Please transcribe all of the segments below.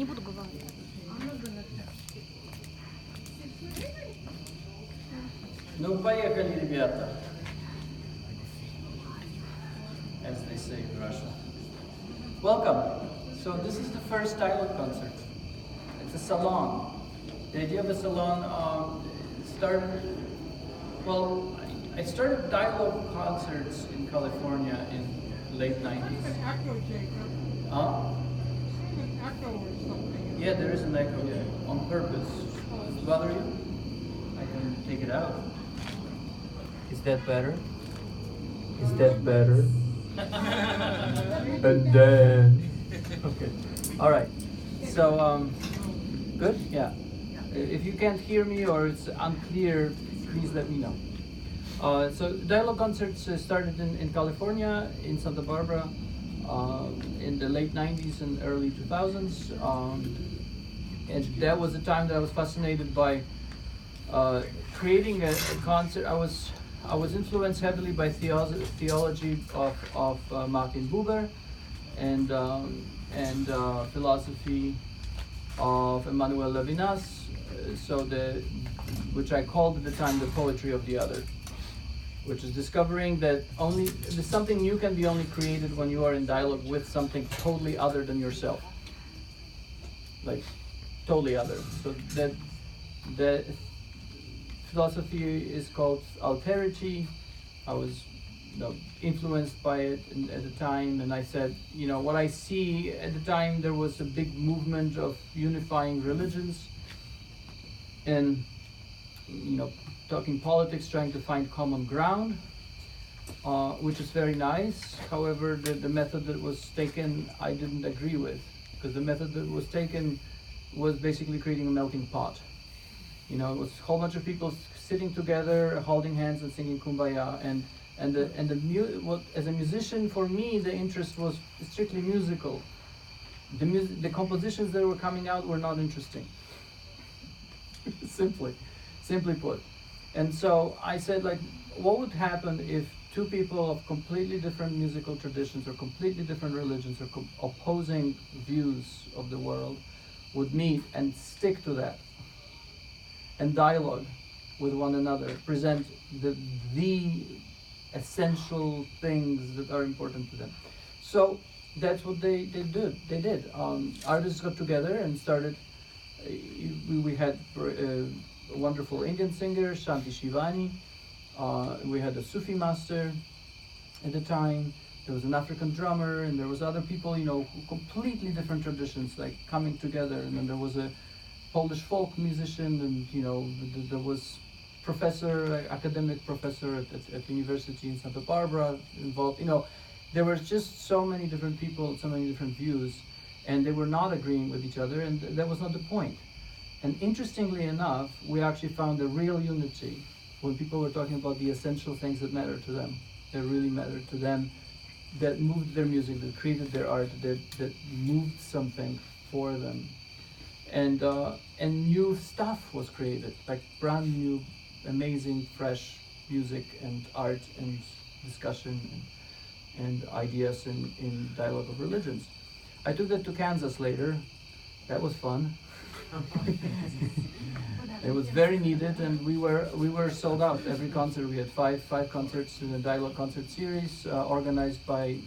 не буду говорить. Ну, поехали, ребята. As they say in Russia. Welcome. So this is the first dialogue concert. It's a salon. The idea of a salon started, well, I started dialogue concerts in California in late 90s. An echo, Jacob. Huh? An echo or something. Yeah, there is an echo, yeah, on purpose. Does it bother you? I can take it out. Is that better? Is that better? And then, okay, all right. So, good, yeah. If you can't hear me or it's unclear, please let me know. So dialogue concerts started in California, in Santa Barbara, in the late 90s and early 2000s. And that was the time that I was fascinated by creating a concert. I was influenced heavily by theology of Martin Buber and philosophy of Emmanuel Levinas, which I called at the time the poetry of the other, which is discovering that something new can be only created when you are in dialogue with something totally other than yourself, like totally other. So that philosophy is called alterity. I was influenced by it at the time, and I said, what I see at the time, there was a big movement of unifying religions and talking politics, trying to find common ground, which is very nice. However, the method that was taken I didn't agree with, because the method that was taken was basically creating a melting pot. It was a whole bunch of people sitting together, holding hands and singing Kumbaya. As a musician, for me, the interest was strictly musical. The compositions that were coming out were not interesting. Simply put. And so I said, what would happen if two people of completely different musical traditions or completely different religions or opposing views of the world would meet and stick to that and dialogue with one another, present the essential things that are important to them. So that's what they did. Artists got together and started. We had a wonderful Indian singer, Shanti Shivani. We had a Sufi master at the time. There was an African drummer, and there was other people, completely different traditions, coming together. And then there was a Polish folk musician, and there was academic professor at the university in Santa Barbara involved. There were just so many different people, so many different views, and they were not agreeing with each other, and that was not the point. And interestingly enough, we actually found a real unity when people were talking about the essential things that matter to them, that really mattered to them, that moved their music, that created their art, that moved something for them. And new stuff was created, brand new, amazing, fresh music and art and discussion and ideas in dialogue of religions. I took that to Kansas later. That was fun. It was very needed, and we were sold out. Every concert, we had five concerts in a dialogue concert series organized by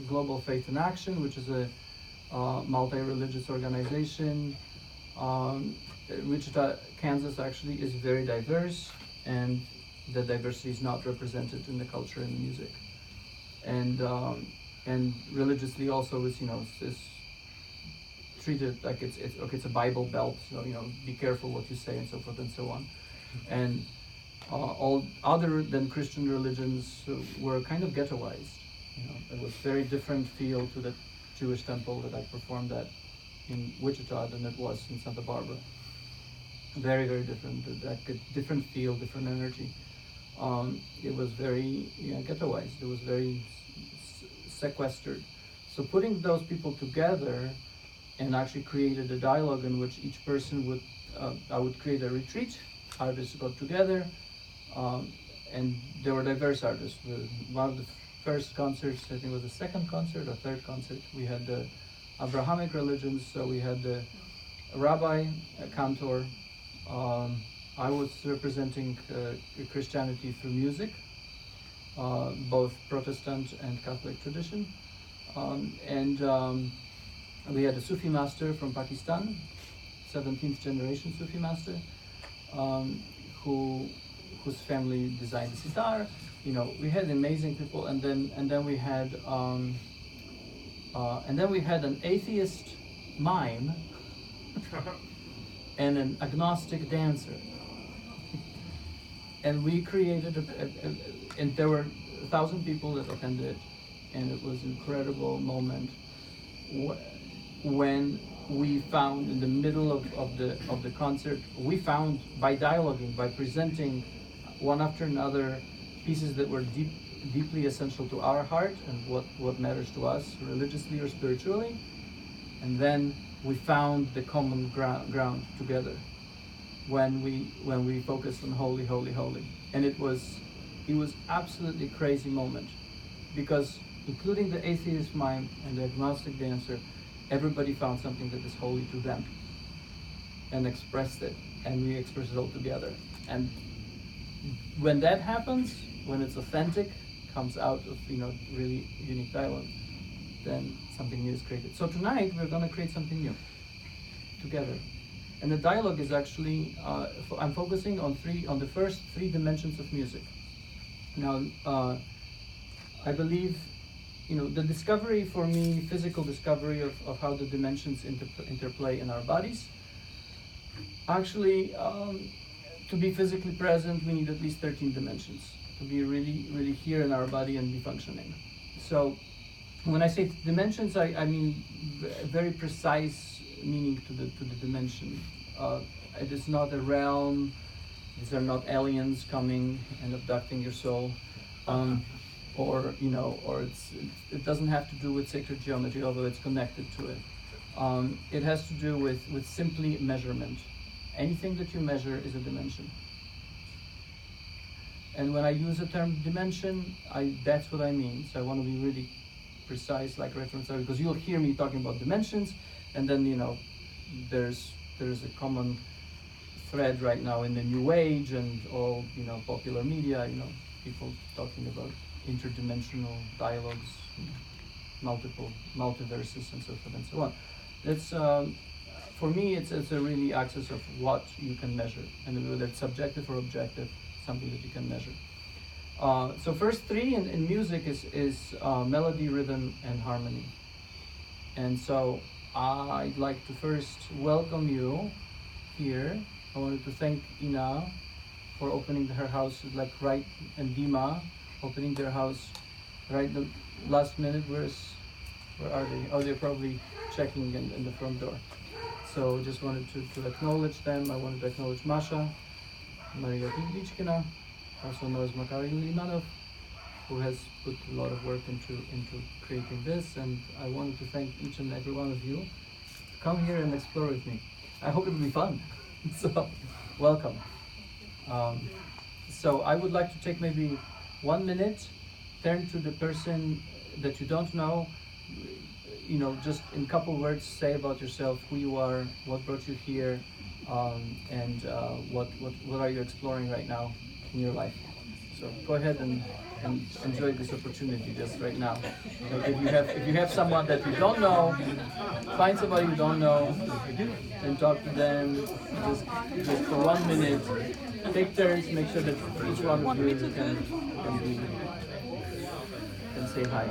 Global Faith in Action, which is a multi-religious organization. Wichita, Kansas actually is very diverse, and the diversity is not represented in the culture and the music. And religiously also is treated like it's a Bible belt, so be careful what you say and so forth and so on. And all other than Christian religions were kind of ghettoized. It was very different feel to the Jewish temple that I performed at in Wichita than it was in Santa Barbara. Very, very different. Different feel, different energy. It was very ghettoized. It was very sequestered. So putting those people together and actually created a dialogue in which each person would, I would create a retreat, artists got together, and there were diverse artists. One of the first concerts, I think it was the second concert or third concert, we had the Abrahamic religions. So we had the rabbi, a cantor. I was representing Christianity through music, both Protestant and Catholic tradition. And we had a Sufi master from Pakistan, 17th generation Sufi master, whose family designed the sitar. You know, we had amazing people, and then we had an atheist mime and an agnostic dancer. And we created and there were 1,000 people that attended, and it was an incredible moment when we found in the middle of the concert, we found by dialoguing, by presenting one after another pieces that were deeply essential to our heart and what matters to us religiously or spiritually, and then we found the common ground together when we focused on holy, holy, holy. And it was absolutely crazy moment, because including the atheist mime and the agnostic dancer, everybody found something that is holy to them and expressed it, and we expressed it all together. And when that happens, when it's authentic, comes out of really unique dialogue, then something new is created. So tonight we're going to create something new together. And the dialogue is actually, I'm focusing on the first three dimensions of music. Now, I believe, the discovery for me, physical discovery of how the dimensions interplay in our bodies. Actually, to be physically present, we need at least 13 dimensions to be really, really here in our body and be functioning. So, when I say dimensions, I mean very precise meaning to the dimension. It is not a realm. These are not aliens coming and abducting your soul, or it doesn't have to do with sacred geometry, although it's connected to it. It has to do with simply measurement. Anything that you measure is a dimension. And when I use the term dimension, that's what I mean. So I want to be really precise, like reference, because you'll hear me talking about dimensions, and then there's a common thread right now in the new age and all popular media, people talking about interdimensional dialogues, multiple multiverses and so forth and so on. It's for me it's a really axis of what you can measure, and whether it's subjective or objective, something that you can measure. So first three in music is melody, rhythm, and harmony. And so I'd like to first welcome you here. I wanted to thank Ina for opening her house, and Dima opening their house right the last minute. Where are they? Oh, they're probably checking in the front door. So just wanted to acknowledge them. I wanted to acknowledge Masha, Maria Glichkina, also known as Makari Limanov, who has put a lot of work into creating this, and I wanted to thank each and every one of you to come here and explore with me. I hope it will be fun. So, welcome. So I would like to take maybe 1 minute, turn to the person that you don't know, just in a couple words, say about yourself, who you are, what brought you here, and what are you exploring right now in your life. So go ahead and enjoy this opportunity just right now. Like if you have someone that you don't know, find somebody you don't know and talk to them just for 1 minute. Take turns, make sure that each one of you can say hi.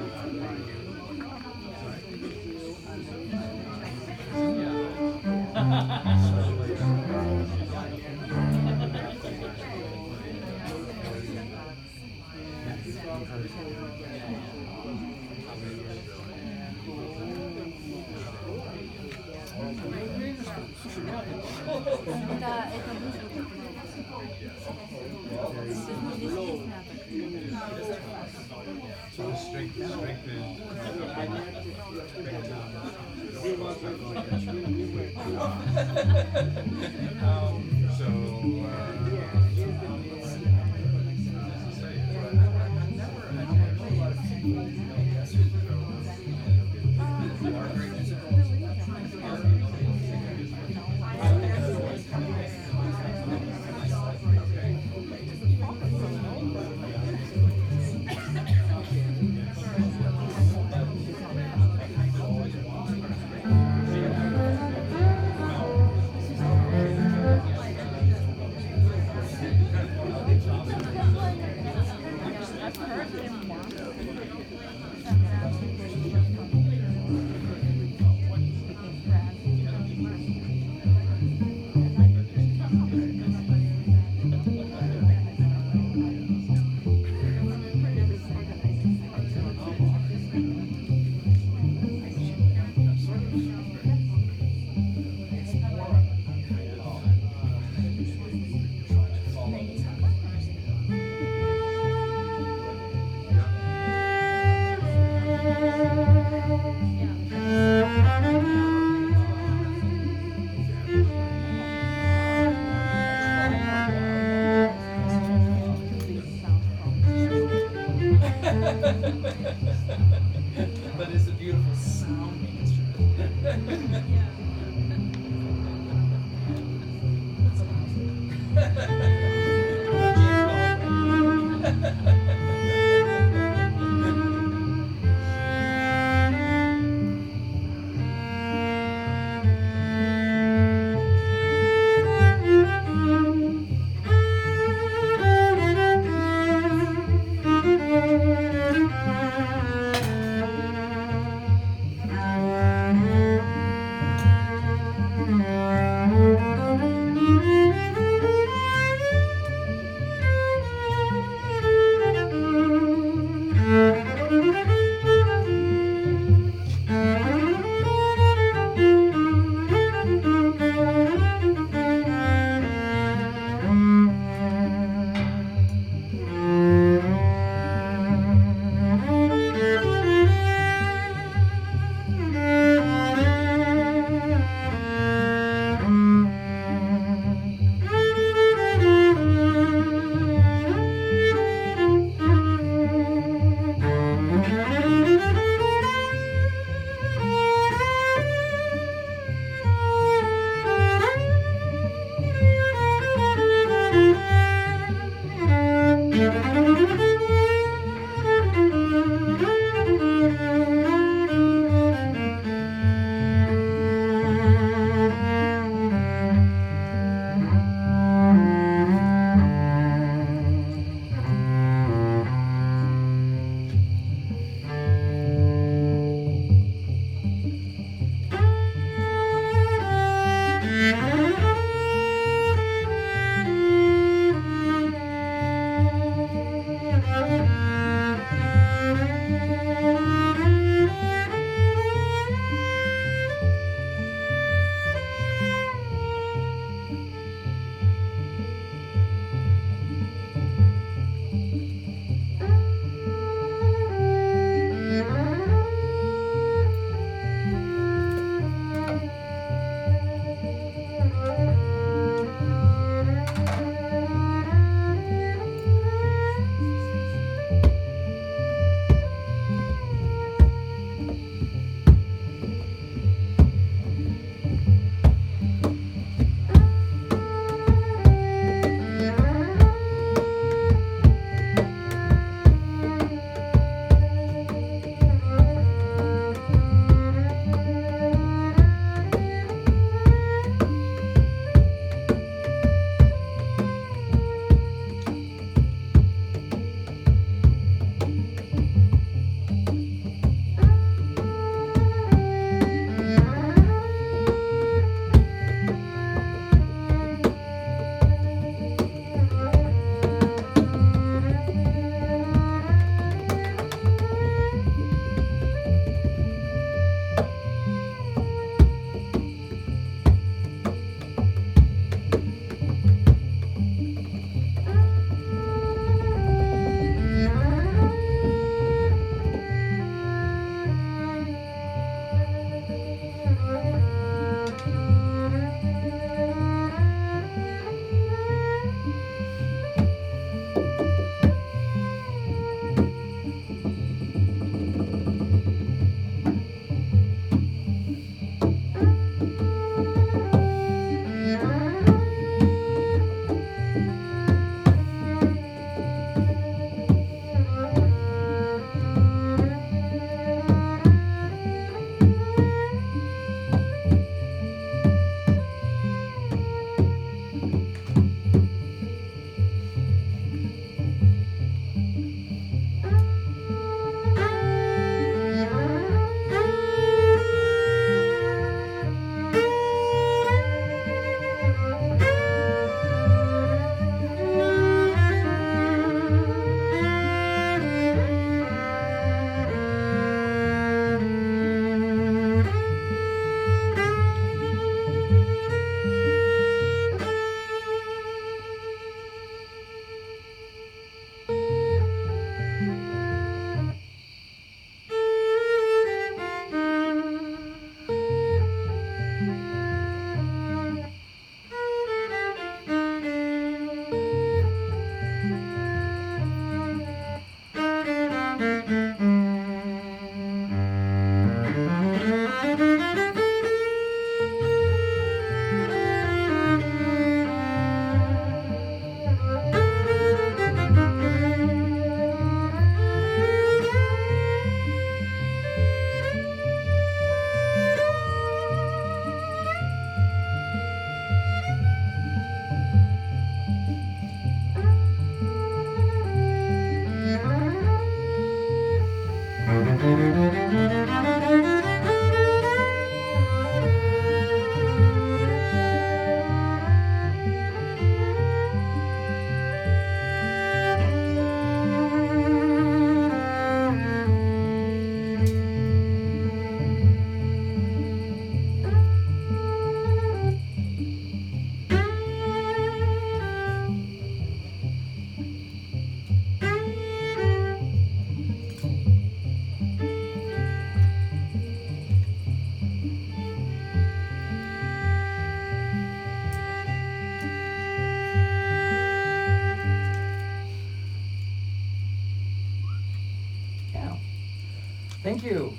you.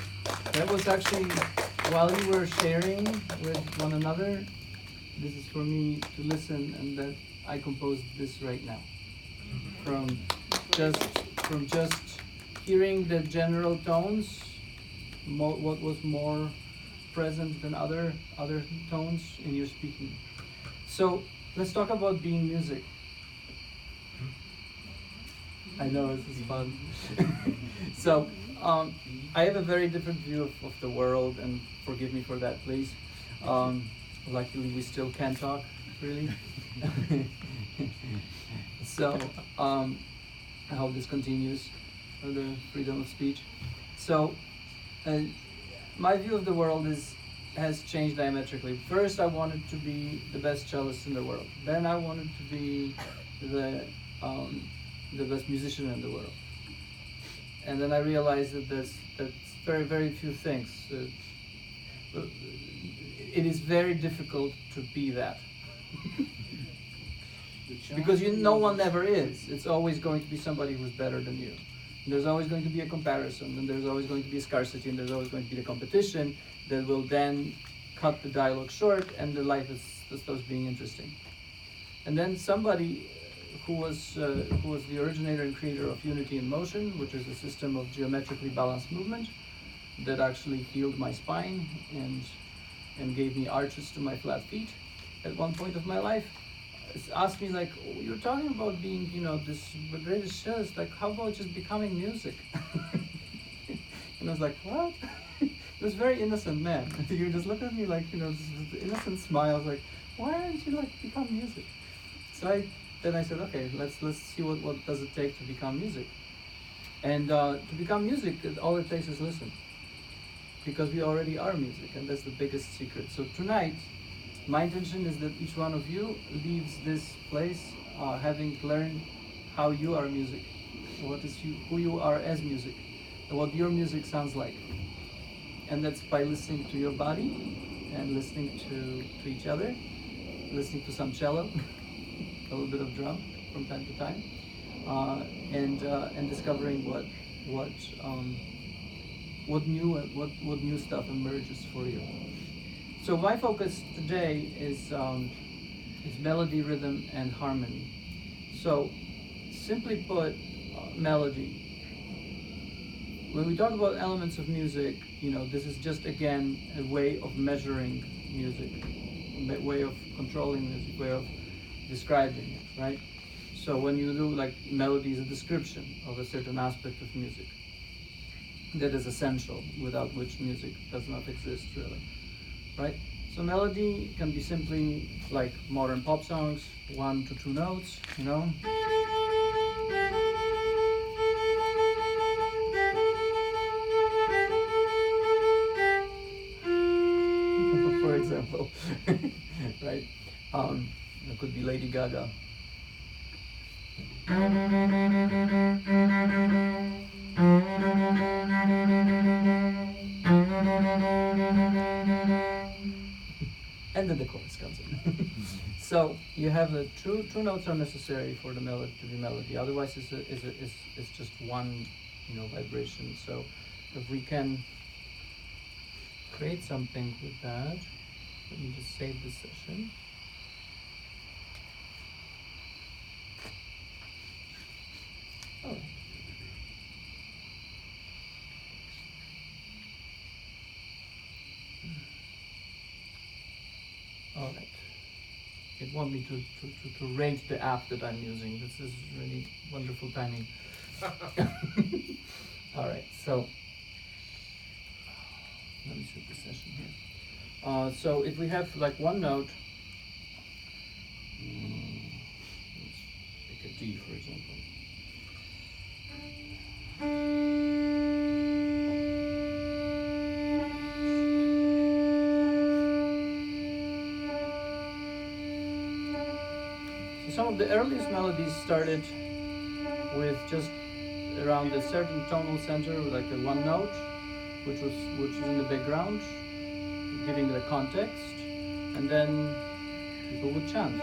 That was actually while you were sharing with one another. This is for me to listen, and that I composed this right now. From just hearing the general tones, what was more present than other tones in your speaking. So let's talk about being music. I know this is fun. So I have a very different view of the world, and forgive me for that, please. Luckily, we still can talk freely. So I hope this continues, the freedom of speech. So my view of the world has changed diametrically. First, I wanted to be the best cellist in the world. Then I wanted to be the best musician in the world. And then I realized that that's very, very few things. It is very difficult to be that. Because no one ever is. It's always going to be somebody who's better than you. And there's always going to be a comparison, and there's always going to be a scarcity, and there's always going to be the competition that will then cut the dialogue short, and the life stops being interesting. And then somebody who was the originator and creator of Unity in Motion, which is a system of geometrically balanced movement that actually healed my spine and gave me arches to my flat feet at one point of my life, asked me like, oh, you're talking about being, this greatest cellist, like how about just becoming music? And I was like, what? It was very innocent man. He would just look at me like, this innocent smile. I was like, why aren't you like become music? So then I said, okay, let's see what does it take to become music. And to become music, all it takes is listen. Because we already are music, and that's the biggest secret. So tonight, my intention is that each one of you leaves this place having learned how you are music, who you are as music, and what your music sounds like. And that's by listening to your body, and listening to each other, listening to some cello, a little bit of drum from time to time, and discovering what new stuff emerges for you. So my focus today is melody, rhythm, and harmony. So simply put, melody. When we talk about elements of music, this is just again a way of measuring music, a way of controlling music, way of describing it, right? So when you do like melody is a description of a certain aspect of music that is essential, without which music does not exist really, right? So melody can be simply like modern pop songs, 1 to 2 notes, for example, right? It could be Lady Gaga. And then the chorus comes in. So you have the two notes are necessary for the melody to be melody. Otherwise, it's just one, vibration. So if we can create something with that, let me just save this session. All right. All right. It wants me to rate the app that I'm using. This is really wonderful timing. All right, so let me set the session here. So if we have like one note, let's pick a D for example. Some of the earliest melodies started with just around a certain tonal center, like a one note, which is in the background, giving the context, and then people would chant.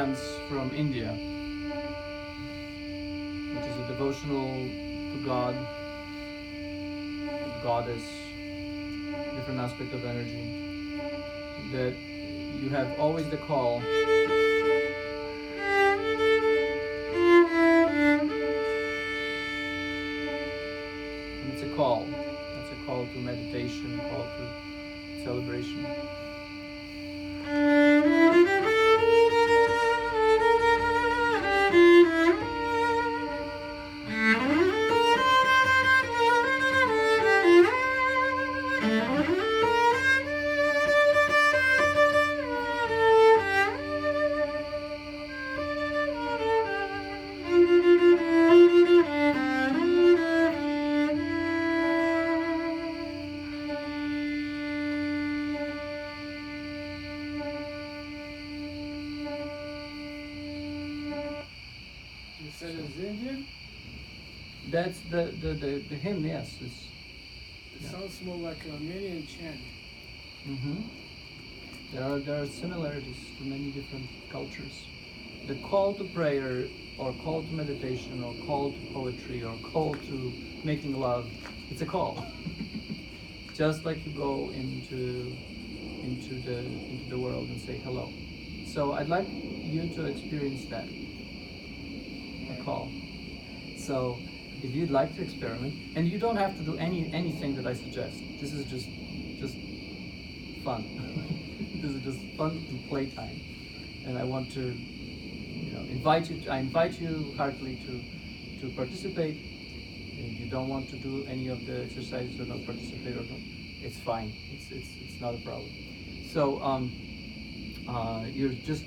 comes from India, which is a devotional to God, goddess, different aspect of energy, that you have always the call. And it's a call. It's a call to meditation, a call to celebration. You said it's Indian? That's the hymn, yes. It Yeah. sounds more like an Armenian chant. Mm-hmm. There are similarities to many different cultures. The call to prayer, or call to meditation, or call to poetry, or call to making love, it's a call. Just like you go into the world and say hello. So I'd like you to experience that, a call. So if you'd like to experiment, and you don't have to do anything that I suggest. This is just fun. This is just fun and playtime, and I want to, invite you. I invite you heartily to participate. If you don't want to do any of the exercises or not participate or not, it's fine. It's not a problem. So you're just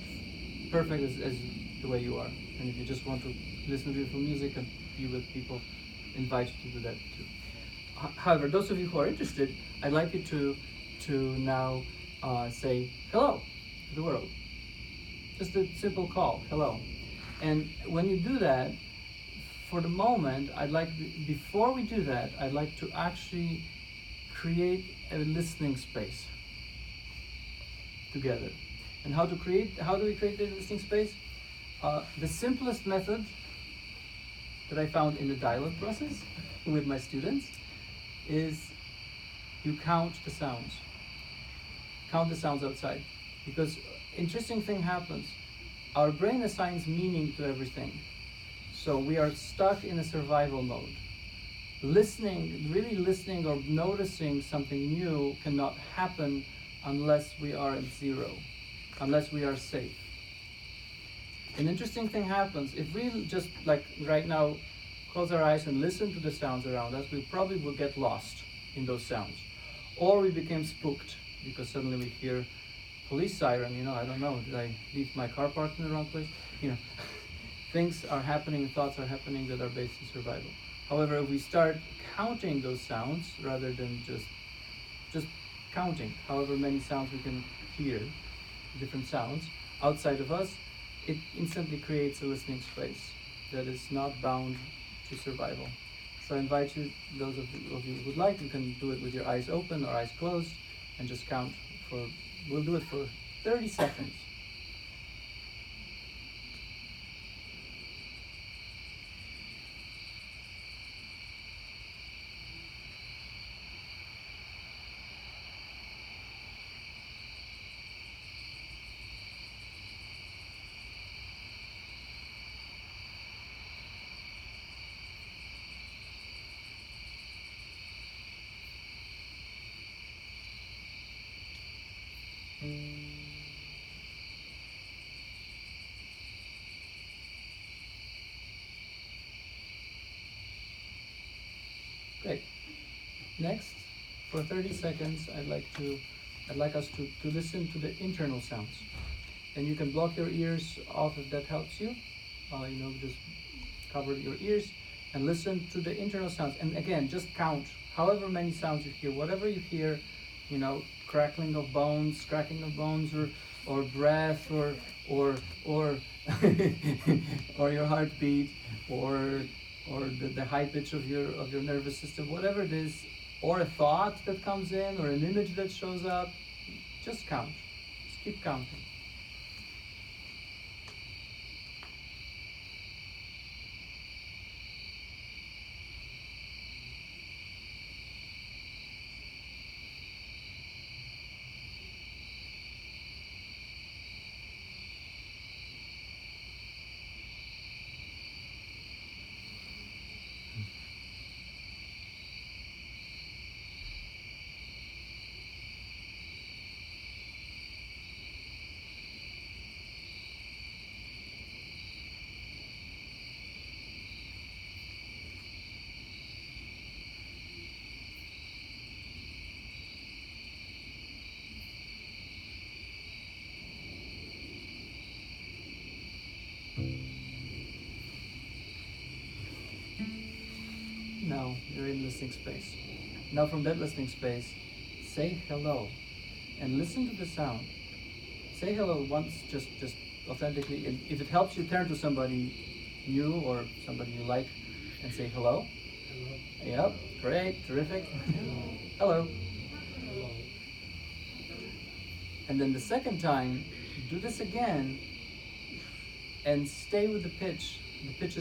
perfect as the way you are. And if you just want to listen to beautiful music and be with people, invite you to do that too. However, those of you who are interested, I'd like you to now say hello to the world. Just a simple call, hello. And when you do that, for the moment, before we do that, I'd like to actually create a listening space together. And how do we create the listening space? The simplest method that I found in the dialogue process with my students is you count the sounds. Count the sounds outside. Because interesting thing happens. Our brain assigns meaning to everything. So we are stuck in a survival mode. Really listening or noticing something new cannot happen unless we are at zero, unless we are safe. An interesting thing happens. If we just, like right now, close our eyes and listen to the sounds around us, we probably will get lost in those sounds. Or we became spooked because suddenly we hear police siren, I don't know, did I leave my car parked in the wrong place? Things are happening, thoughts are happening that are based in survival. However, if we start counting those sounds rather than just counting however many sounds we can hear, different sounds outside of us, it instantly creates a listening space that is not bound to survival. So I invite you, those of you who would like, you can do it with your eyes open or eyes closed and just count we'll do it for 30 seconds. Great. Next, for 30 seconds, I'd like us to listen to the internal sounds. And you can block your ears off if that helps you. Just cover your ears and listen to the internal sounds. And again, just count however many sounds you hear. Whatever you hear, crackling of bones, cracking of bones, or breath, or or your heartbeat, or the high pitch of your nervous system, whatever it is, or a thought that comes in, or an image that shows up, just count. Just keep counting. now you're in listening space. Now from that listening space, say hello and listen to the sound. Say hello once, just authentically. And if it helps you, turn to somebody new or somebody you like and say hello. Hello. Yep, great, terrific. Hello. Hello. And then the second time, do this again and stay with the pitches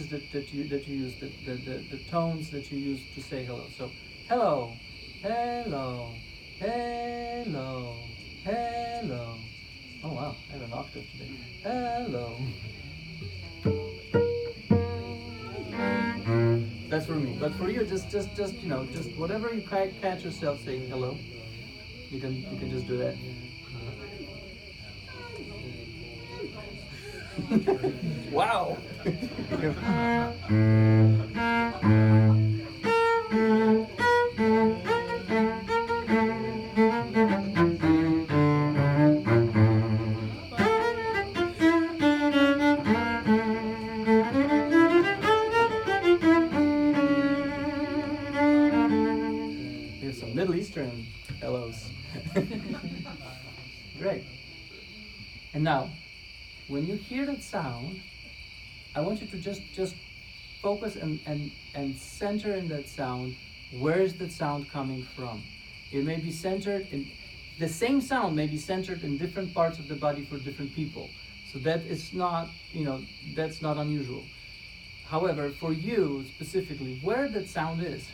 that you use, the tones that you use to say hello. So hello, hello, hello, hello. Oh wow, I have an octave today. Hello. That's for me. But for you, just you know, just whatever you catch yourself saying hello, you can just do that. Wow. Here's some Middle Eastern hellos. Great. And now, when you hear that sound, I want you to just focus and center in that sound. Where is that sound coming from? It may be centered in the same sound may be centered in different parts of the body for different people. So that is not, you know, that's not unusual. However, for you specifically, where that sound is,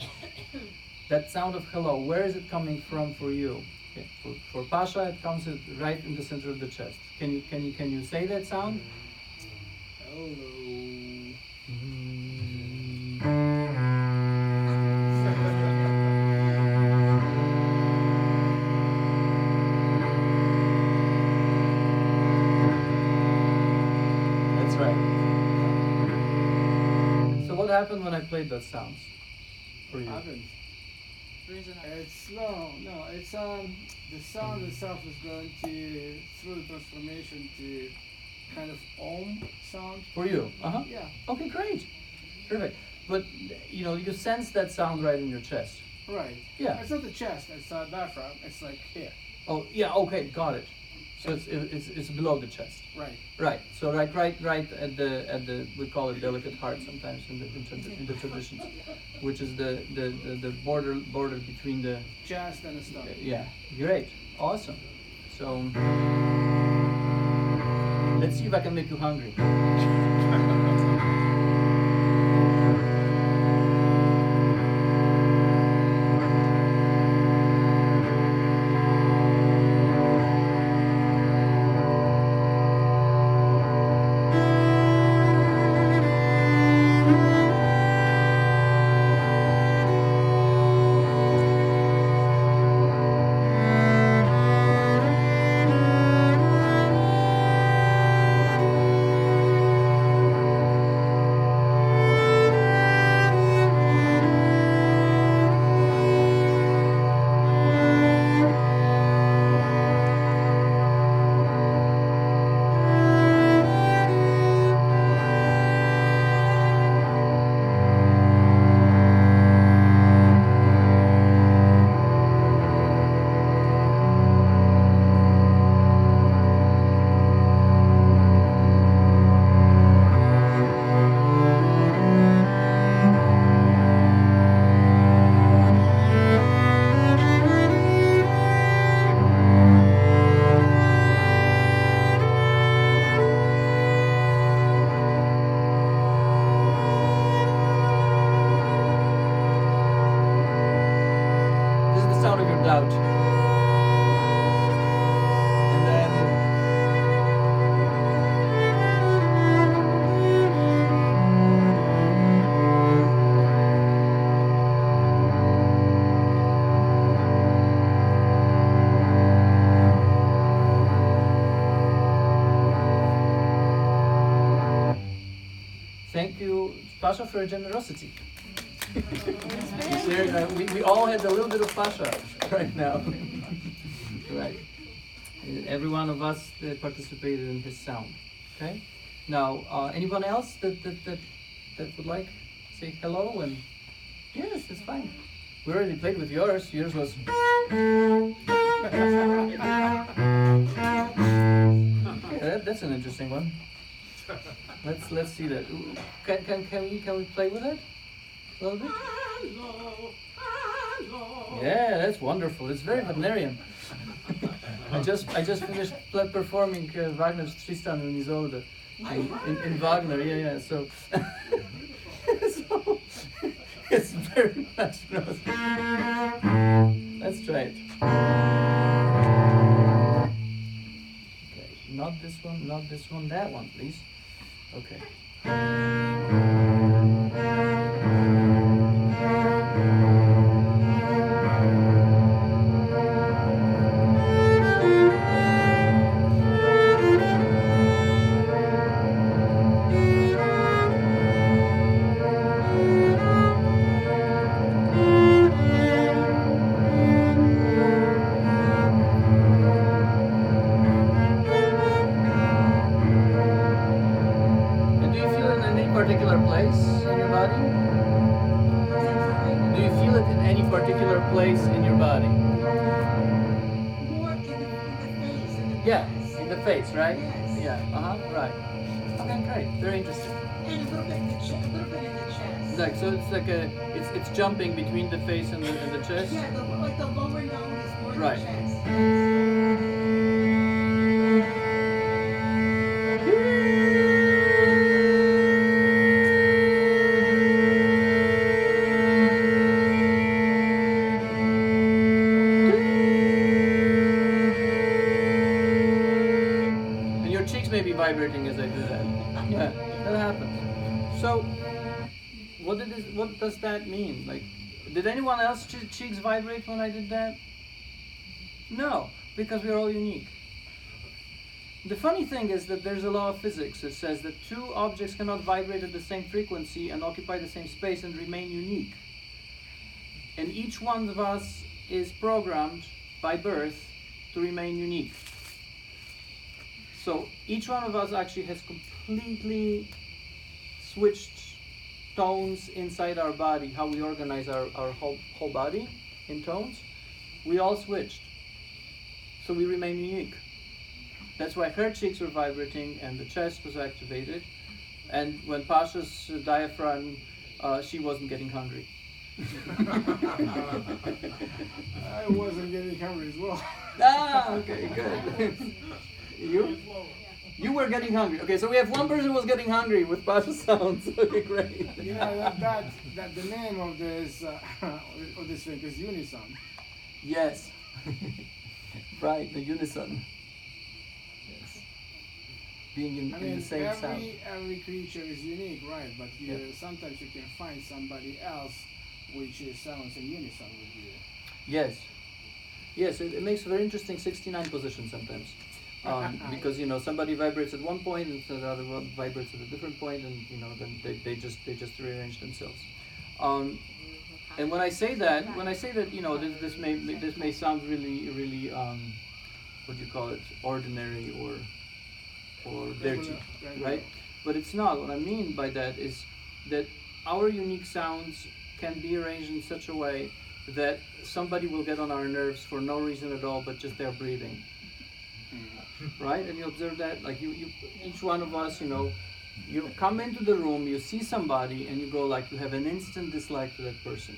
that sound of hello, where is it coming from for you? Okay. For Pasha, it comes right in the center of the chest. Can you say that sound? Hello. That's right. So what happened when I played those sounds for you? Haven't. It's slow. No, it's the sound itself is going to through the transformation to kind of sound. For you? Uh-huh. Yeah. Okay, great. Perfect. But you know, you sense that sound right in your chest. Right. Yeah. It's not the chest. It's diaphragm. It's like here. Oh, yeah. Okay, got it. So it's below the chest. Right. Right. So right at the we call it delicate heart sometimes in the traditions, which is the border between the Chest and the stomach. yeah. Great. Awesome. So let's see if I can make you hungry. This is the sound of your doubt. And then thank you, Pasha, for your generosity. We all had a little bit of Pasha right now. Right. Every one of us participated in his sound. Okay. Now, anyone else that would like say hello and Yes, it's fine. We already played with yours. Yours was. Yeah, that's an interesting one. Let's see that. Can we play with it a little bit? Yeah, that's wonderful. It's very Wagnerian. I just finished performing Wagner's Tristan and Isolde in Wagner. Yeah. So, so it's very much. Let's try it. Okay, not this one, that one, please. Okay. And do you feel it in any particular place in your body? Do you feel it in any particular place in your body? More in the face. Yeah, in the face, right? Yes. Yeah, right. Okay, great. Very interesting. And a little bit in the chest. So it's like it's jumping between the face and the chest. Yeah, the lower nose is more Right. the chest. And your cheeks may be vibrating as I do that. Yeah, that happens. So, what does that mean? Like, did anyone else cheeks vibrate when I did that? No, because we're all unique. The funny thing is that there's a law of physics that says that two objects cannot vibrate at the same frequency and occupy the same space and remain unique. And each one of us is programmed by birth to remain unique. So each one of us actually has completely switched tones inside our body, how we organize our whole body in tones. We all switched. So we remain unique. That's why her cheeks were vibrating and the chest was activated. And when Pasha's diaphragm, she wasn't getting hungry. I wasn't getting hungry as well. Ah, okay, good. You were getting hungry. Okay, so we have one person who was getting hungry with Pasha sounds. Okay, great. Yeah, that the name of this thing is unison. Yes. Right, the unison. Yes. Being in the same sound. Every creature is unique, right? But sometimes you can find somebody else which sounds in unison with you. Yes. Yes, it makes a very interesting 69 position sometimes. Because somebody vibrates at one point and the other one vibrates at a different point, and then they just rearrange themselves. And when I say that, this may sound really what do you call it, ordinary or dirty, right? But it's not. What I mean by that is that our unique sounds can be arranged in such a way that somebody will get on our nerves for no reason at all, but just their breathing. Right? And you observe that, like each one of us, you come into the room, you see somebody, and you go like, you have an instant dislike to that person.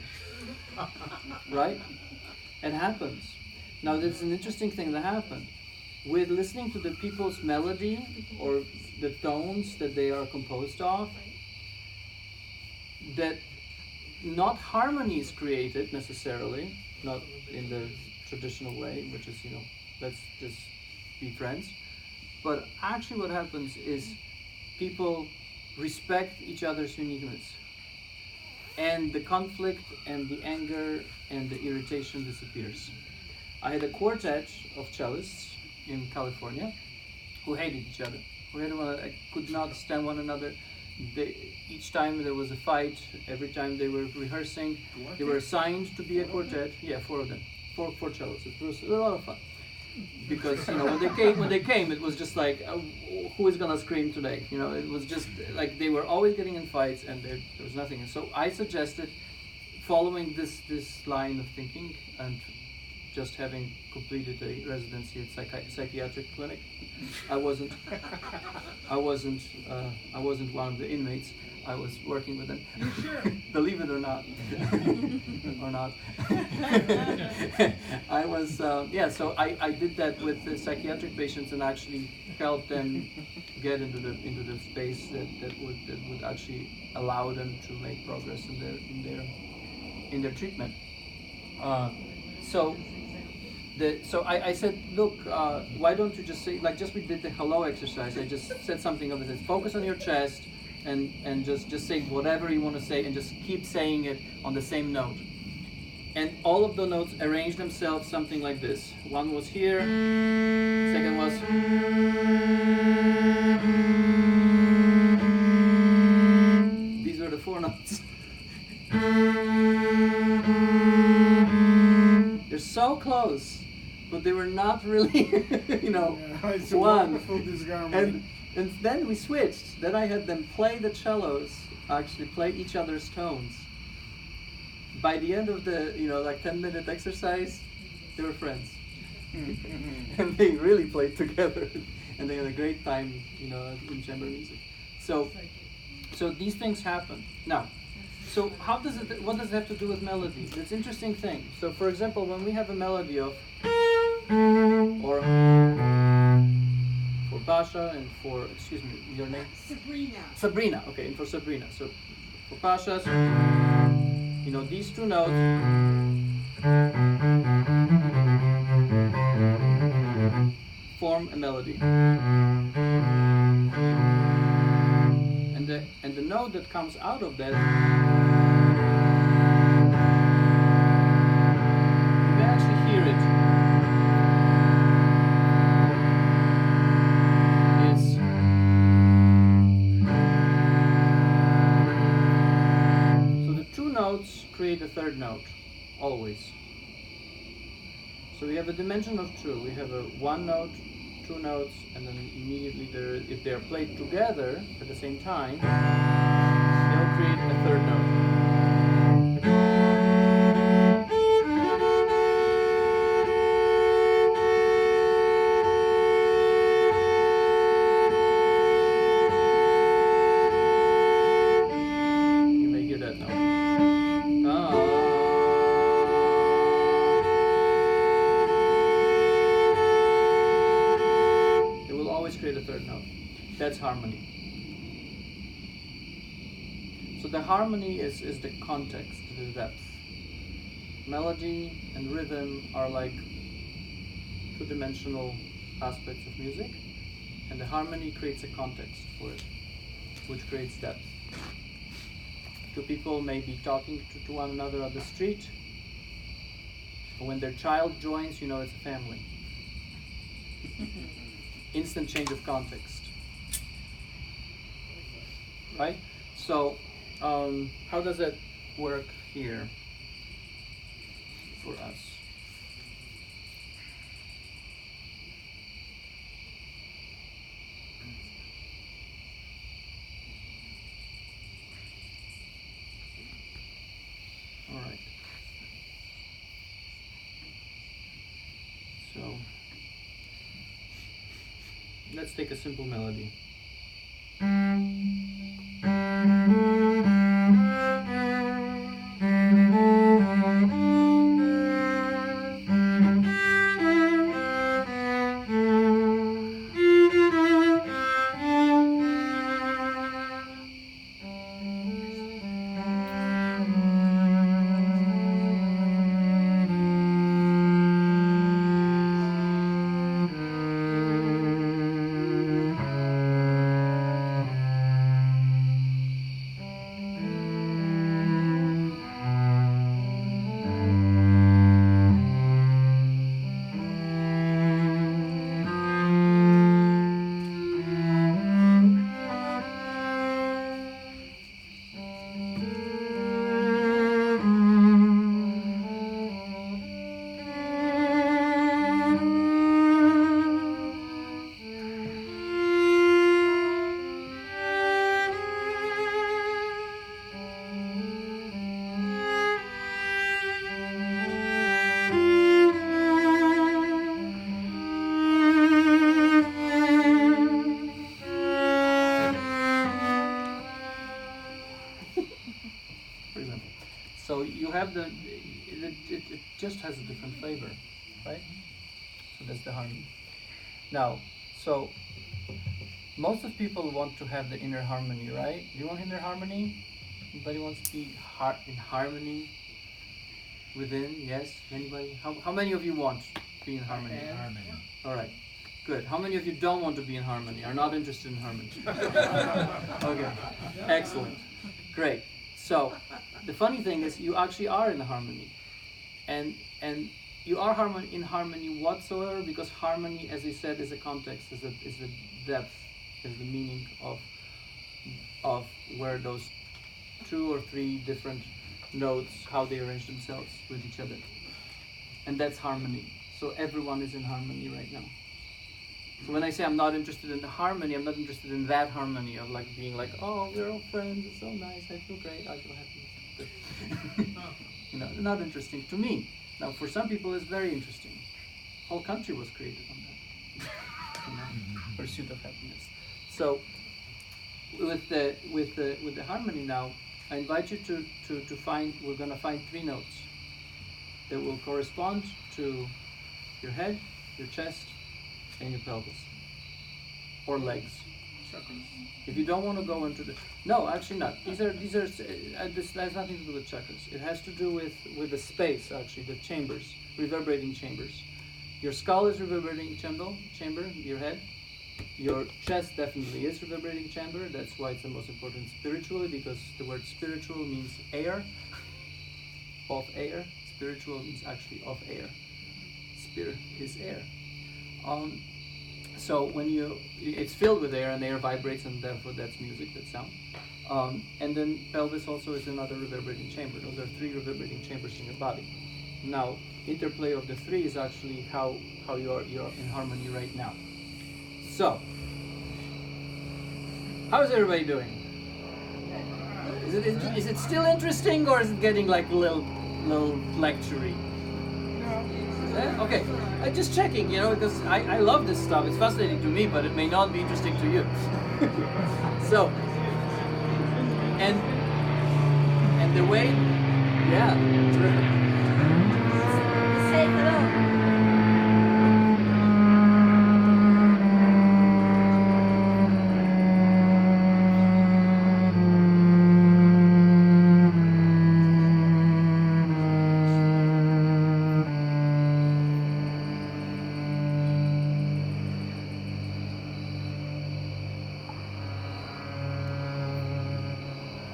Right? It happens. Now, there's an interesting thing that happened. With listening to the people's melody or the tones that they are composed of, that not harmony is created necessarily, not in the traditional way, which is, let's just be friends. But actually what happens is people respect each other's uniqueness. And the conflict and the anger and the irritation disappears. I had a quartet of cellists in California who hated each other. Could not stand one another. Each time there was a fight, every time they were rehearsing, they were assigned to be a quartet. Yeah, 4 of them. Four cellists. It was a lot of fun. Because when they came, it was just like, who is gonna scream today? It was just like they were always getting in fights, and there was nothing. And so I suggested, following this line of thinking and just having completed a residency at psychiatric clinic, I wasn't one of the inmates. I was working with them. You sure? Believe it or not, or not. I was So I did that with the psychiatric patients and actually helped them get into the space that would actually allow them to make progress in their treatment. So I said, look, why don't you just say, like, just we did the hello exercise. I just said something of it. Focus on your chest and just say whatever you want to say and just keep saying it on the same note. And all of the notes arranged themselves something like this. One was here, second was. These were the 4 notes. They're so close, but they were not really, it's a one. wonderful disharmony. And then we switched. Then I had them play the cellos, actually play each other's tones. By the end of the, 10-minute exercise, they were friends. And they really played together. And they had a great time, in chamber music. So these things happen. Now, so what does it have to do with melody? It's an interesting thing. So for example, when we have a melody of, or for Pasha and for, excuse me, your name? Sabrina, okay, and for Sabrina. So for Pasha's, these 2 notes form a melody. And the note that comes out of that, you may actually hear it. Create a 3rd note, always. So we have a dimension of 2. We have a 1 note, 2 notes, and then immediately if they are played together at the same time, they'll create a 3rd note. You may hear that now. It will always create a 3rd note. That's harmony. So the harmony is the context, the depth. Melody and rhythm are like 2-dimensional aspects of music, and the harmony creates a context for it, which creates depth. 2 people may be talking to one another on the street, but when their child joins, it's a family. Instant change of context. Right? So, how does that work here for us? All right. So, let's take a simple melody. So you have it just has a different flavor, right? So that's the harmony. Now, so most of people want to have the inner harmony, right? Do you want inner harmony? Anybody wants to be in harmony within? Yes? Anybody? How many of you want to be in harmony? Harmony. All right. Good. How many of you don't want to be in harmony? Are not interested in harmony? Okay. Excellent. Great. So, the funny thing is, you actually are in harmony, and you are in harmony whatsoever, because harmony, as I said, is a context, is the depth, is the meaning of where those 2 or 3 different notes, how they arrange themselves with each other, and that's harmony. So everyone is in harmony right now. So when I say I'm not interested in the harmony, I'm not interested in that harmony of like being like, oh, we're all friends, it's so nice, I feel great, I feel happy. You know, not interesting to me. Now, for some people, it's very interesting. Whole country was created on that, you know, pursuit of happiness. So, with the harmony now, I invite you to find. We're going to find 3 notes that will correspond to your head, your chest, and your pelvis, or legs. Chakras. If you don't want to go into the no, actually not. These are this has nothing to do with chakras. It has to do with the space, actually, the chambers, reverberating chambers. Your skull is reverberating chamber. Your head, your chest definitely is reverberating chamber. That's why it's the most important spiritually, because the word spiritual means air, of air. Spiritual means actually of air. Spirit is air. So when it's filled with air, and air vibrates, and therefore that's music, that's sound. And then pelvis also is another reverberating chamber. Those are 3 reverberating chambers in your body. Now, interplay of the 3 is actually how you're in harmony right now. So, how is everybody doing? Is it still interesting, or is it getting like a little lecture-y? Okay, I'm just checking, you know, because I love this stuff. It's fascinating to me, but it may not be interesting to you. So, and the way, yeah, terrific. Say hello.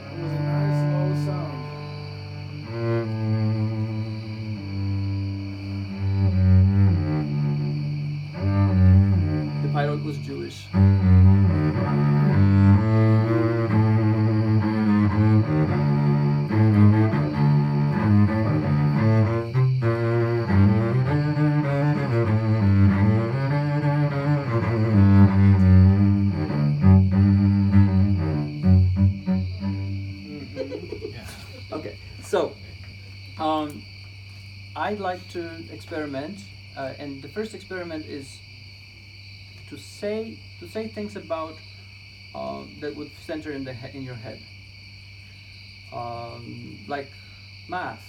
It was a nice low sound. The pilot was Jewish. Okay, so I'd like to experiment, and the first experiment is to say things about that would center in your head, like math,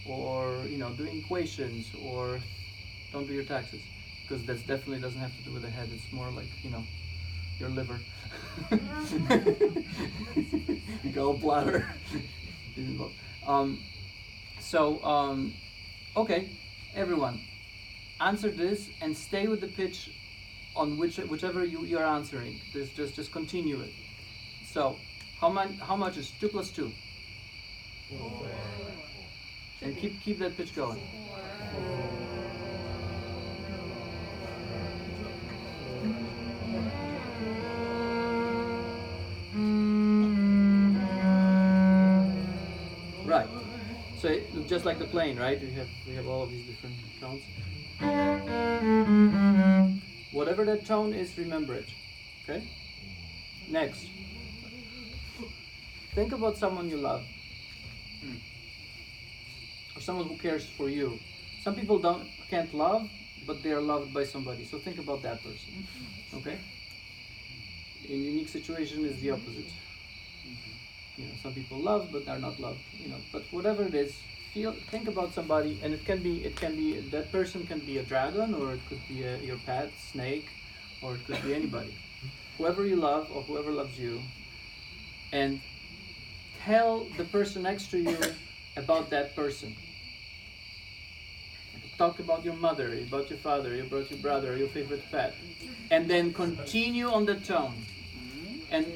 or doing equations, or don't do your taxes, because that definitely doesn't have to do with the head. It's more like your liver, gallbladder. Okay, everyone, answer this and stay with the pitch on whichever you are answering. Just continue it. So, how much is 2 plus 2? 4. And keep that pitch going. Right. So just like the plane, right? We have all of these different tones. Whatever that tone is, remember it. Okay? Next. Think about someone you love. Or someone who cares for you. Some people can't love, but they are loved by somebody. So think about that person. Okay? In unique situation is the opposite. some people love but are not loved. But whatever it is, think about somebody, and it can be that person can be a dragon, or it could be your pet snake, or it could be anybody, whoever you love or whoever loves you, and tell the person next to you about that person. Talk about your mother, about your father, about your brother, your favorite pet, and then continue on the tone, and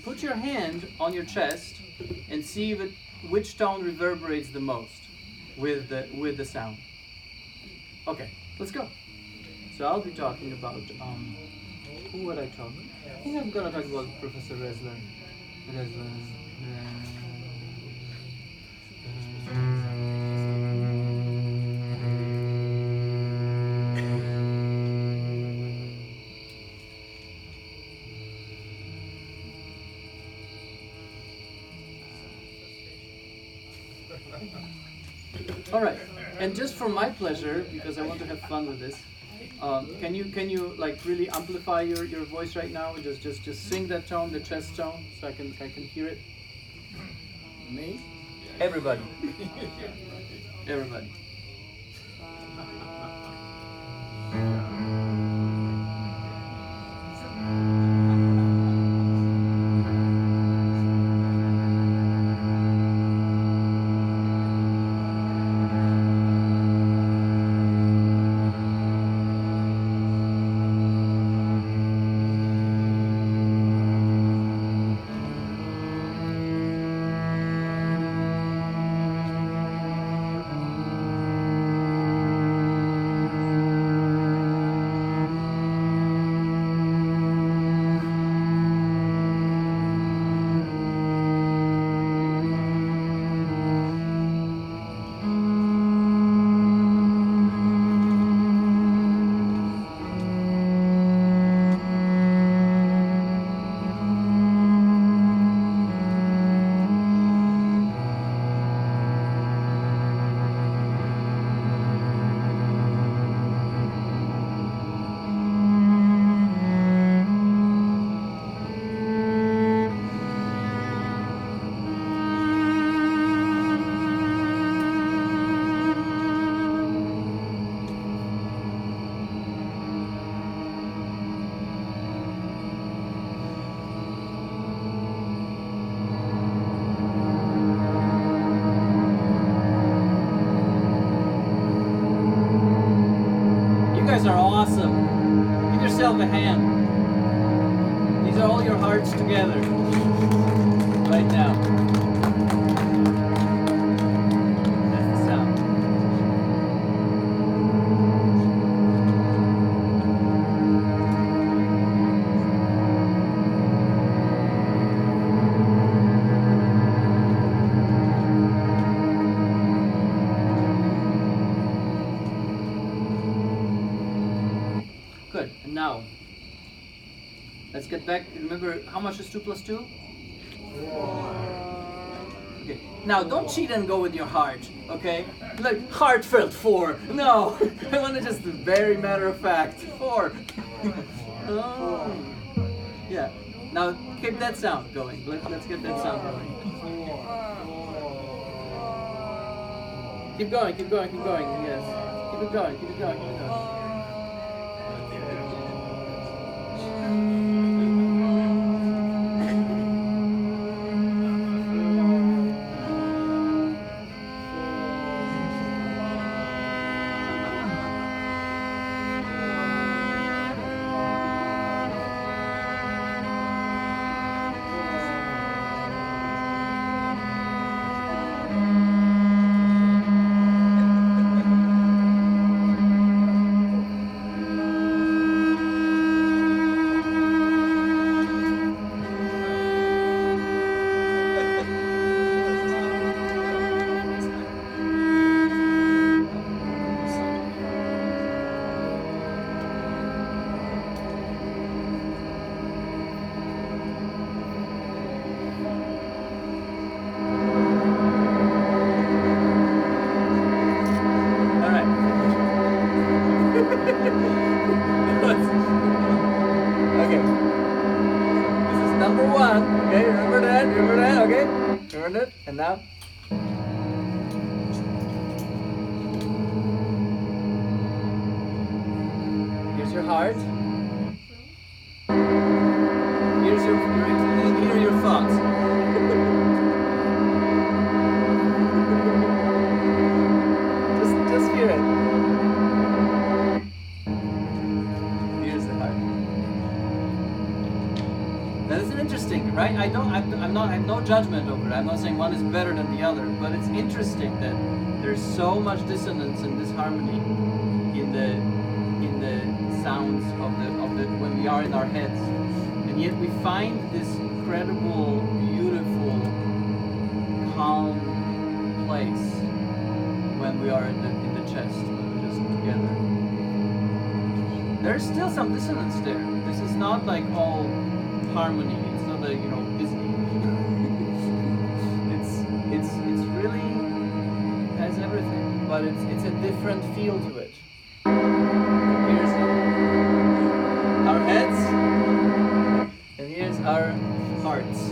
put your hand on your chest and see which tone reverberates the most with the sound. Okay, let's go. So I'll be talking about who would I talk? I think I'm gonna talk about Professor Resler. All right, and just for my pleasure, because I want to have fun with this, can you like really amplify your voice right now? Just sing that tone, the chest tone, so I can hear it. Me? Everybody. Everybody. You guys are awesome. Give yourself a hand. These are all your hearts together right now. That's the sound. Good. And now, let's get back. Remember, how much is 2 plus 2? Okay. Now, don't cheat and go with your heart, okay? Like, heartfelt 4. No. I want to just very matter of fact. 4. Oh. Yeah. Now, keep that sound going. Let's get that sound going. Keep going, keep going, keep going. Yes. Keep it going, keep it going, keep it going. Okay, remember that? Remember that? Okay? Remember that? And now? Here's your heart. Here's here are your thoughts. just hear it. Here's the heart. That is interesting, right? I have no judgment over it. I'm not saying one is better than the other, but it's interesting that there's so much dissonance and disharmony in the sounds of the when we are in our heads, and yet we find this incredible, beautiful, calm place when we are in the chest, when we're just together. There's still some dissonance there. This is not like all harmony. It's not like, Disney. it's really has everything, but it's a different feel to it. Here's our heads, and here's our hearts.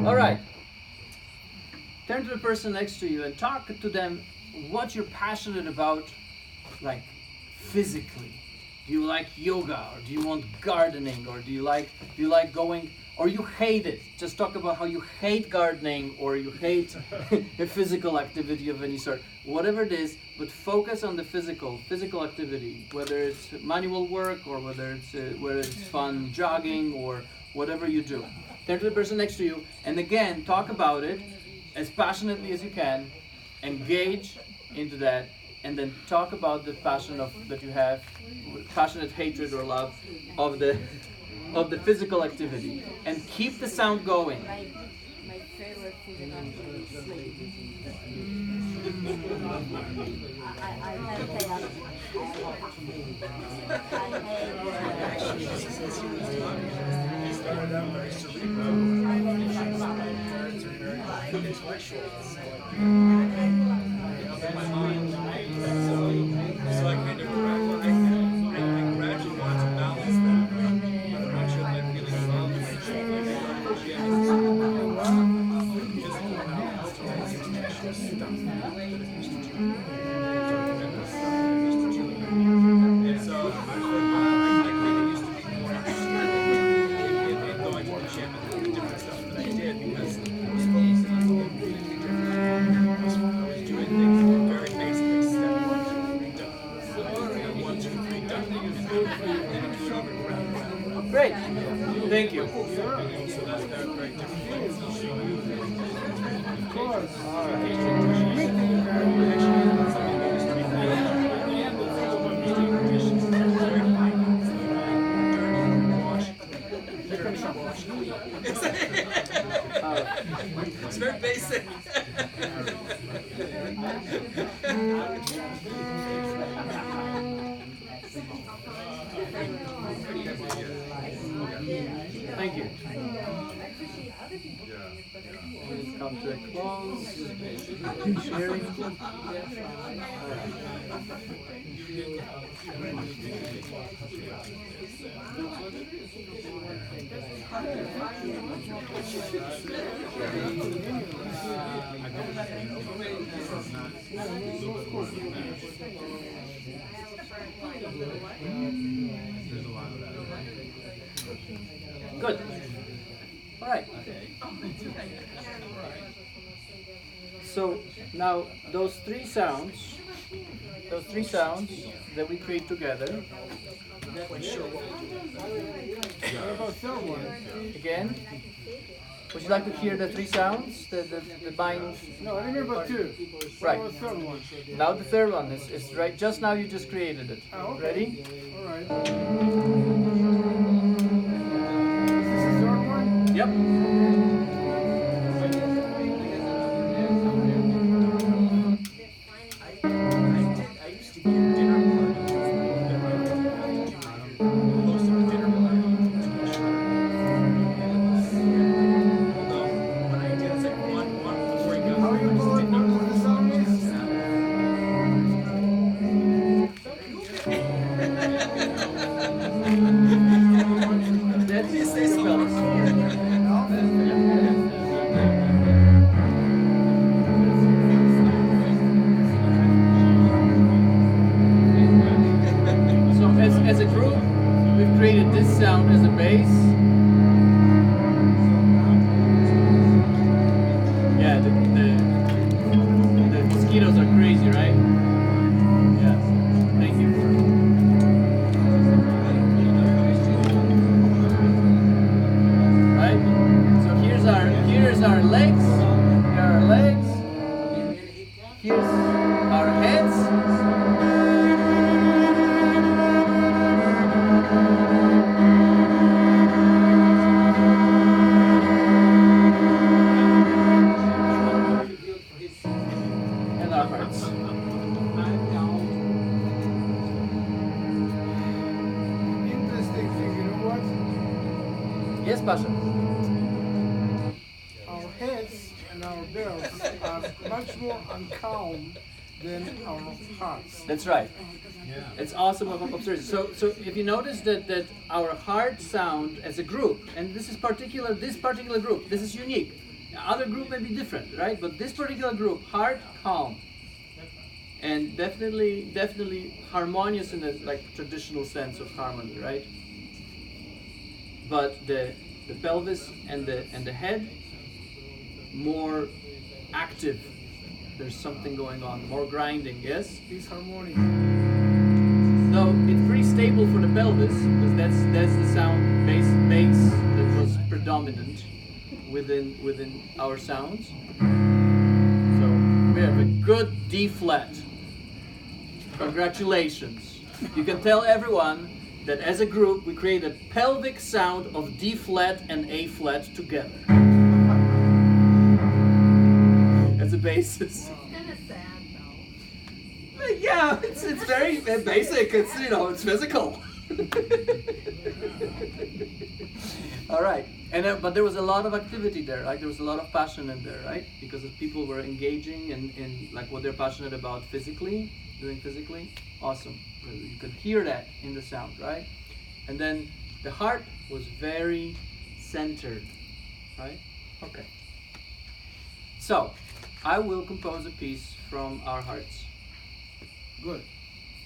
All right. Turn to the person next to you and talk to them what you're passionate about, like physically. Do you like yoga, or do you want gardening, or do you like going, or you hate it? Just talk about how you hate gardening, or you hate a physical activity of any sort. Whatever it is, but focus on the physical activity, whether it's manual work, or whether it's fun jogging, or whatever you do. Turn to the person next to you, and again, talk about it as passionately as you can. Engage into that, and then talk about the passion that you have, passionate hatred or love of the physical activity, and keep the sound going. My favorite physical activity is sleep. I can't say He started out very cerebral. It's very short. My mind. So I kind of I gradually want to balance that. Make sure that I'm feeling love, make sure that I'm physical balance to raise international stuff. And so I kind of used to be more interested in going to the gym and the different stuff that I did, because I was focusing on something completely different. I was doing things very basic, step 1, 2, 3, done. 1, 2, 3, done. And then do it over and over. Great. Thank you. So that's very different. Of course. All right. It's very basic. Thank you. We'll come to a close. Sharing. Good. All right. So now those three sounds that we create together. What about third one? Again, would you like to hear the three sounds? The mind. No, I remember two. Right. What about the third one? Now the third one is right. Just now you just created it. Oh, okay. Ready? All right. Is this the third one? Yep. I used to give dinner parties. Hosted a dinner party. Although when I did, it's like one before you go. How you call it? What the song is? That's spells. bells are much more uncalm than our hearts. That's right. Yeah. It's awesome of observation. So if you notice that our heart sound as a group, and this particular group, this is unique. Other group may be different, right? But this particular group, heart, calm, and definitely harmonious in the like traditional sense of harmony, right? But the pelvis and the head, more active. There's something going on, more grinding, yes? Disharmonic. No, it's pretty stable for the pelvis because that's the sound bass that was predominant within our sounds. So we have a good D flat. Congratulations. You can tell everyone that as a group we create a pelvic sound of D flat and A flat together. As a basis. Kind of sad though. Yeah, it's very basic. It's it's physical. All right, and but there was a lot of activity there. Like there was a lot of passion in there, right? Because people were engaging in like what they're passionate about physically, doing physically. Awesome. You could hear that in the sound, right? And then the heart was very centered, right? Okay. So I will compose a piece from our hearts. Good.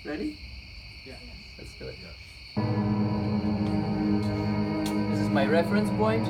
Ready? Yeah. Let's do it. This is my reference point.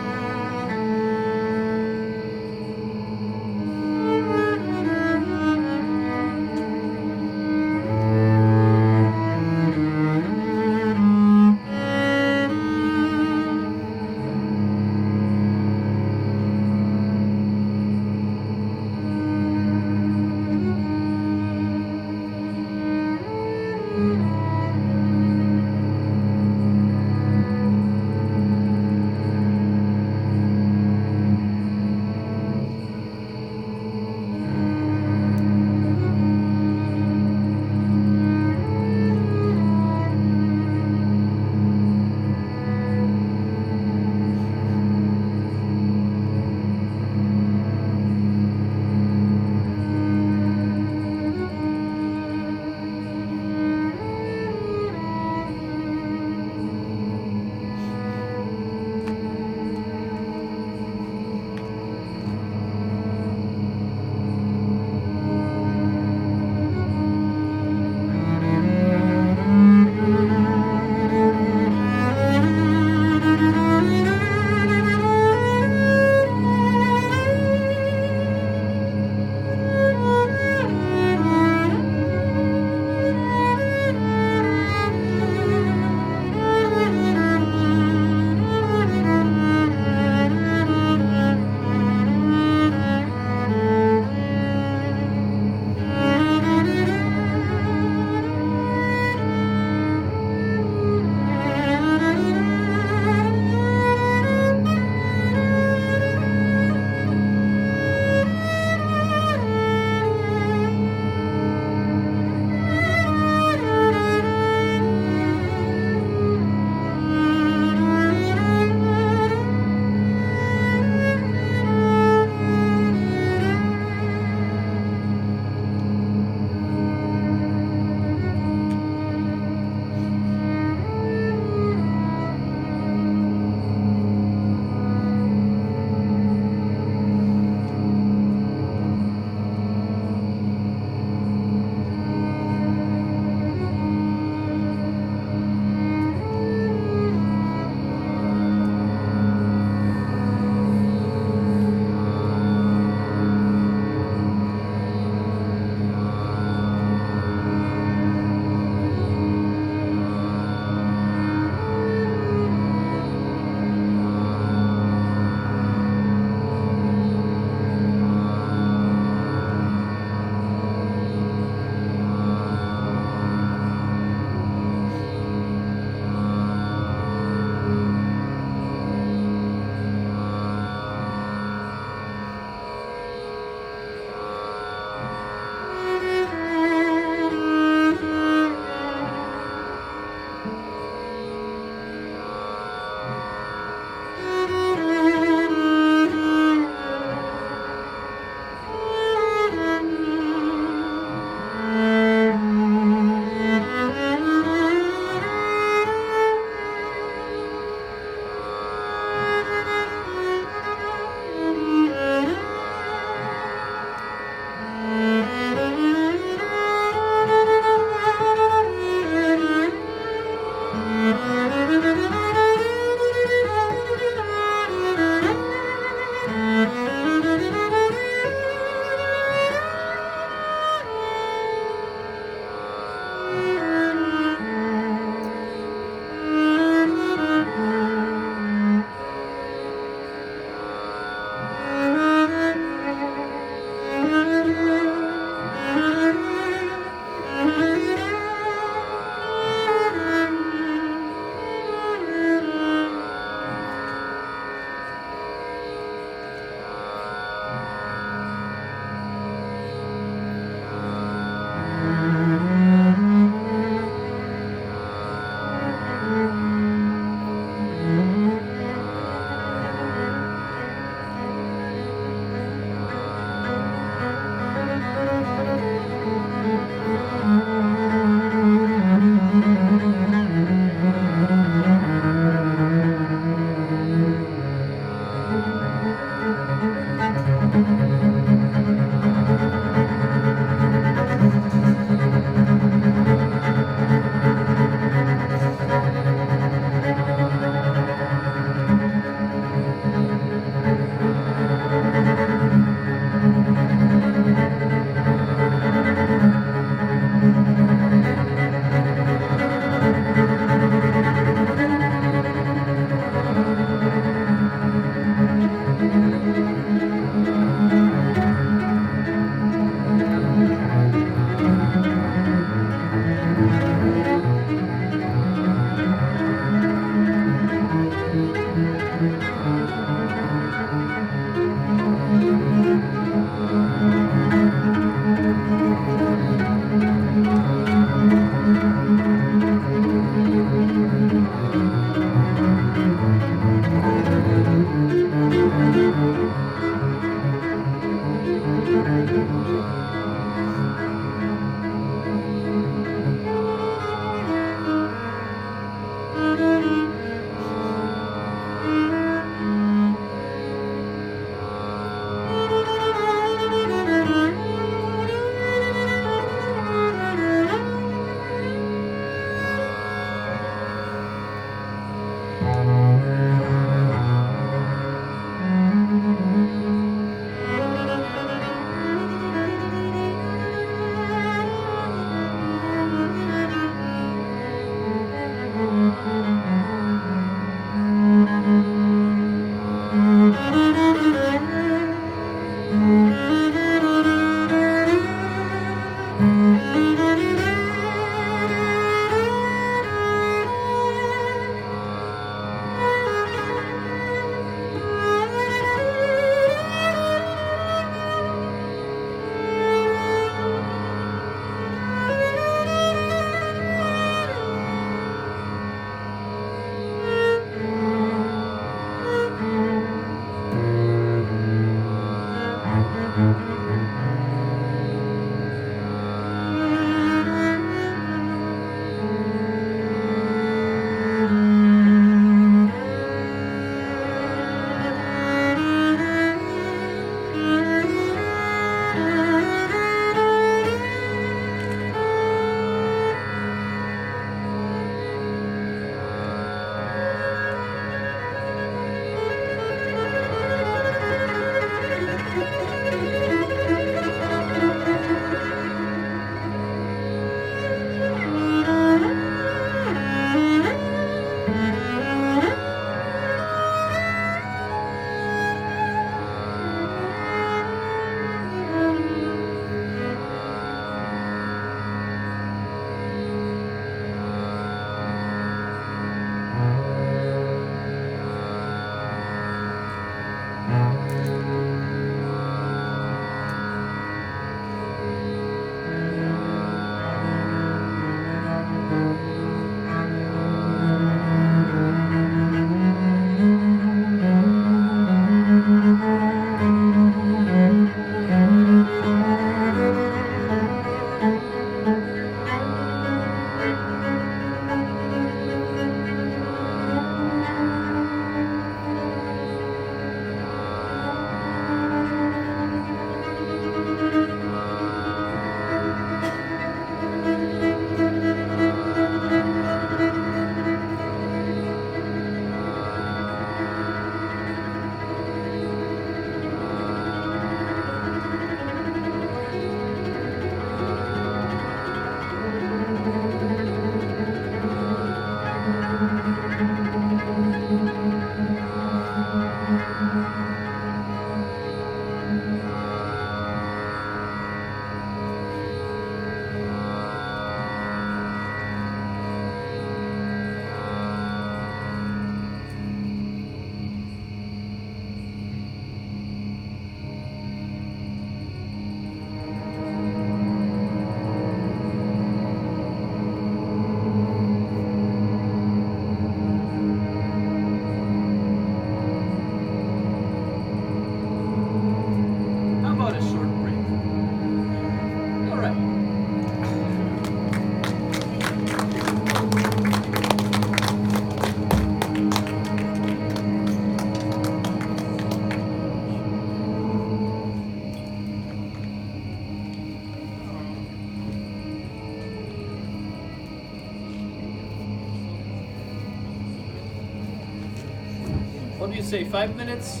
of you say 5 minutes?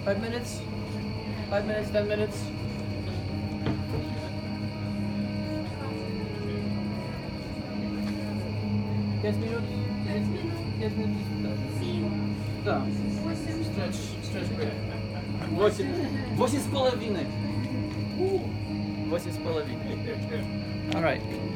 5 minutes? 5 minutes, 10 minutes? Pięć minut? 5 minut? Tak. Stretch break. 8 z половиной. 8 z половиной. All right.